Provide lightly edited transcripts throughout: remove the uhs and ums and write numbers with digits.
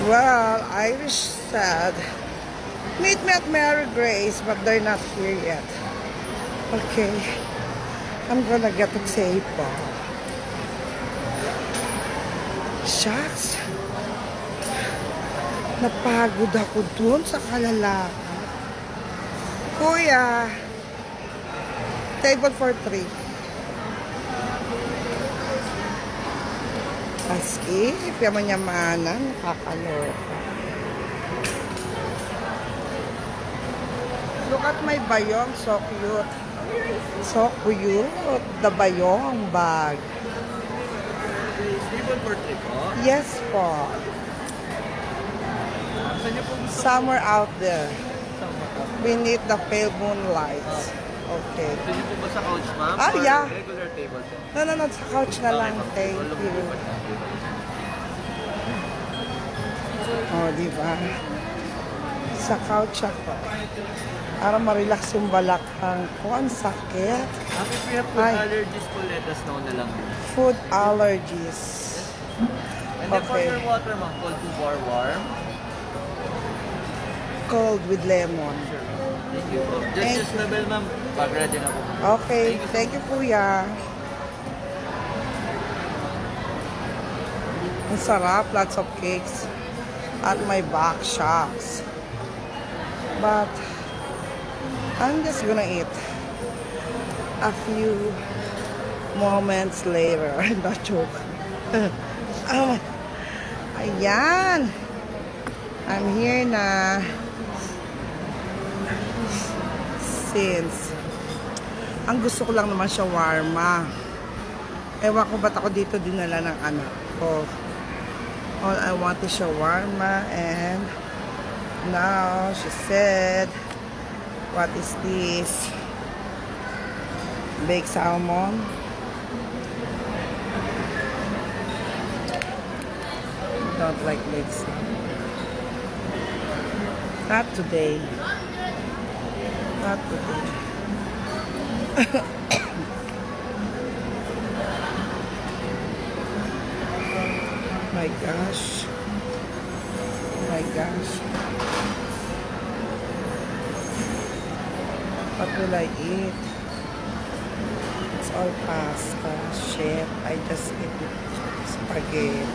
Well, Irish said, meet me at Mary Grace, but they're not here yet. Okay, I'm gonna get a table. Shucks, napagod ako dun sa kalalakad. Kuya, table for 3. As if, yaman-yamanan, nakakaloka. Look at my bayong, so cute. So cute, the bayong bag. Table for 3 po? Yes po. Saan niyo po gusto? Somewhere out there, Saan po? beneath the pale moonlight. Okay. Gusto niyo po ba sa couch, ma'am? Ah, Or yeah. regular table po? No, sa couch na lang. Okay, Thank ma'am. you. Oh, di ba? Sa couch ako. Para ma-relax yung balakang ko. Ang sakit. If you have food Ay. allergies po, let us know na lang. Food allergies. And then for Okay. your water, ma'am, cold to warm. Cold with lemon. Thank you po. Just level, ma'am. Pag ready na po. Okay. Thank you, kuya. Ang sarap. Lots of cakes at my back shocks. But I'm just gonna eat a few moments later. Not joke. Oh, ayan. I'm here na. Since ang gusto ko lang naman shawarma. Ewan ko ba't ako dito dinala ng anak ko. All I want is shawarma, and now she said, what is this? Baked salmon. Don't like baked salmon. Not today. Not today. My gosh. My gosh. What will I eat? It's all pasta. Shit. I just eat spaghetti.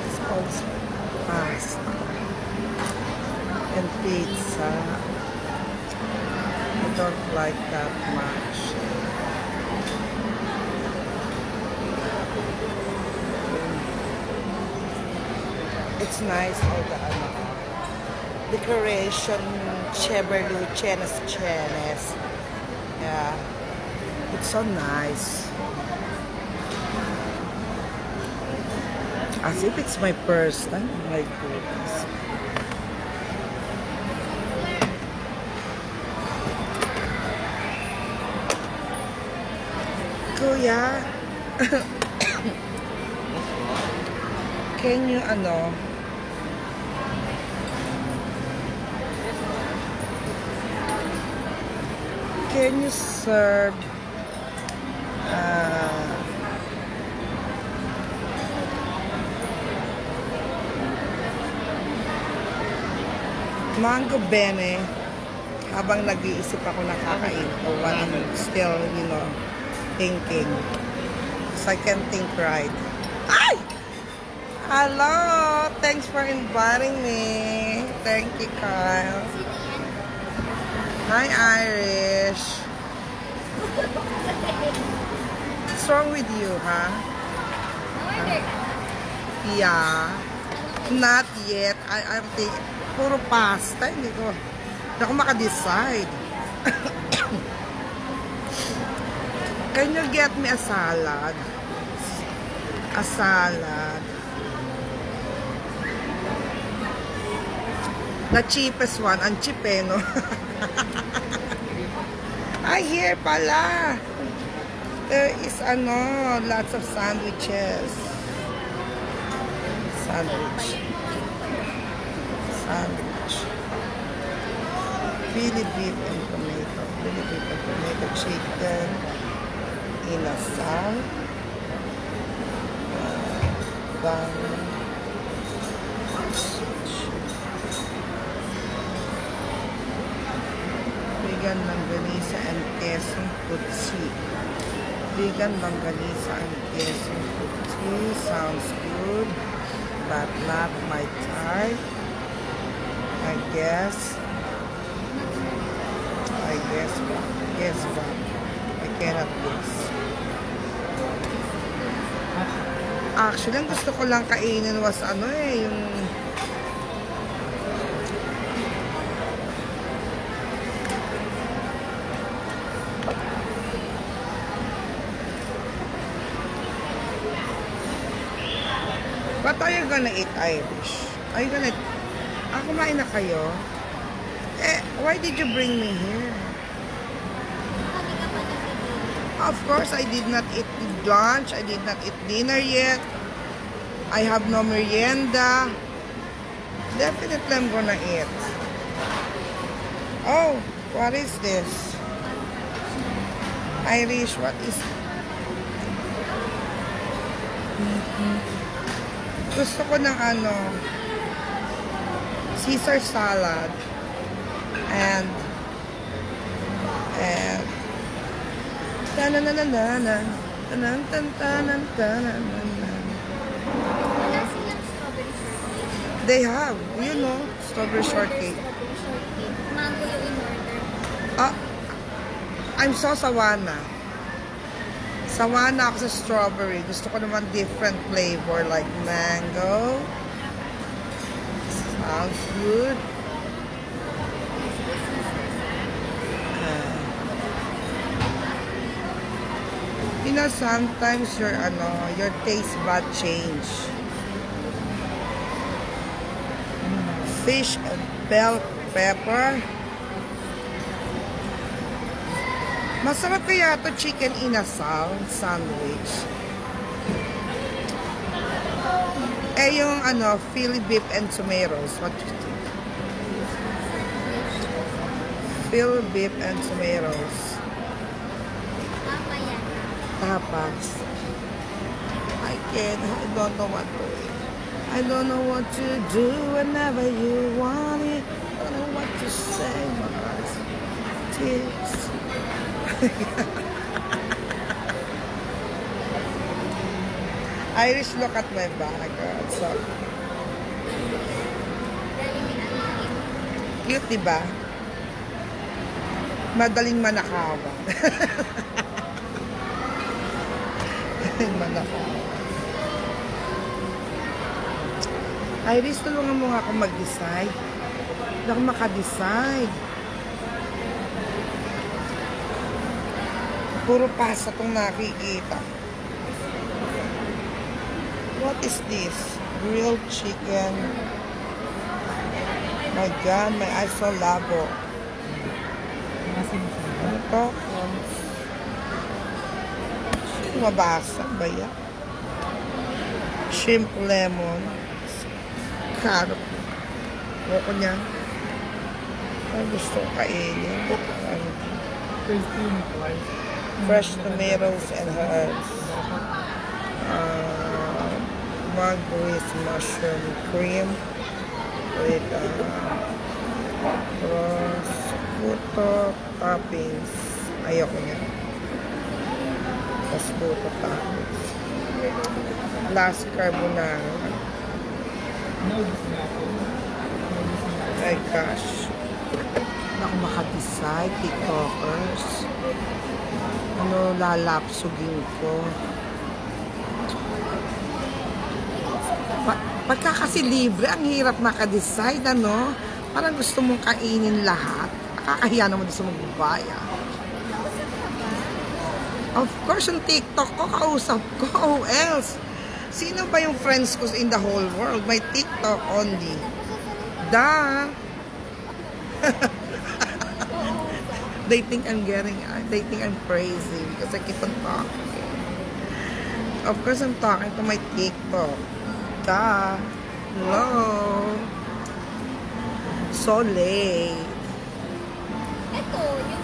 It's all pasta. And pizza. I don't like that much. It's nice all the decoration, cheverlu, chenes. Yeah, it's so nice. As if it's my first time. My goodness. Kuya, can you can you serve mango bene habang nag-iisip ako na kakain o what I'm still, thinking. So I can think right. Ay! Hello! Thanks for inviting me. Thank you, Kyle. Hi, Irish. What's wrong with you, huh? Yeah. Not yet. I'm thinking, puro pasta. Hindi ako maka-decide. Can you get me a salad? A salad. The cheapest one. Ang cheap no? Ay, here pala. There is lots of sandwiches. Sandwich. Philly beef and tomato. Philly beef and chicken inasal. Then, vegan langganisa and queso putsi. Vegan langganisa and queso putsi sounds good, but not my type. I guess what? Guess what? I cannot guess. Actually, ang gusto ko lang kainin was yung what are you gonna eat, Irish? Are you gonna... kumain na kayo? Why did you bring me here? Of course, I did not eat lunch. I did not eat dinner yet. I have no merienda. Definitely, I'm gonna eat. Oh, what is this? Irish, what is... Gusto ko ng Caesar salad and tananana tanan tan tanan tananana. Wala silang strawberry shortcake. They have, strawberry shortcake. Strawberry shortcake. Mango yung in-order. I'm so sawana. Sawana ako sa strawberry. Gusto ko naman different flavor like mango. Sounds good. Sometimes your taste bud change. Fish and bell pepper. Masarap kaya to chicken inasal sandwich. Yung Philly beef and tomatoes. What do you think? Philly beef and tomatoes. Tama yan. Tapas. I don't know what to eat. I don't know what to do whenever you want it. I don't know what to say. My heart's tears. Irish, look at my bag. So cute, diba? Madaling manakawan. Manakawan. Iris, tulungan mo nga ako mag-decide. Hindi ako maka-decide. Puro pasa itong nakikita. What is this? Grilled chicken. My God, my eyes so labo. Ano to? Mabasa ba yan? Shrimp lemon. Carrot. Buko niya. Ang gusto ko kainin. Fresh tomatoes and herbs. Mug with mushroom cream with prosciutto toppings. Ayoko niya. Prosciutto toppings. Last carbonara. My gosh. Hindi ako makadecide, TikTokers. Lalapsugin ko. Pagka kasi libre, ang hirap makadecide, Parang gusto mong kainin lahat. Nakakahiya naman sa magbabaya. Of course, yung TikTok ko, kausap ko. Who else? Sino ba yung friends ko in the whole world? My TikTok only. Duh! They think I'm crazy because I keep on talking. Of course, I'm talking to my TikTok. Duh. Hello. So late. Ito, yung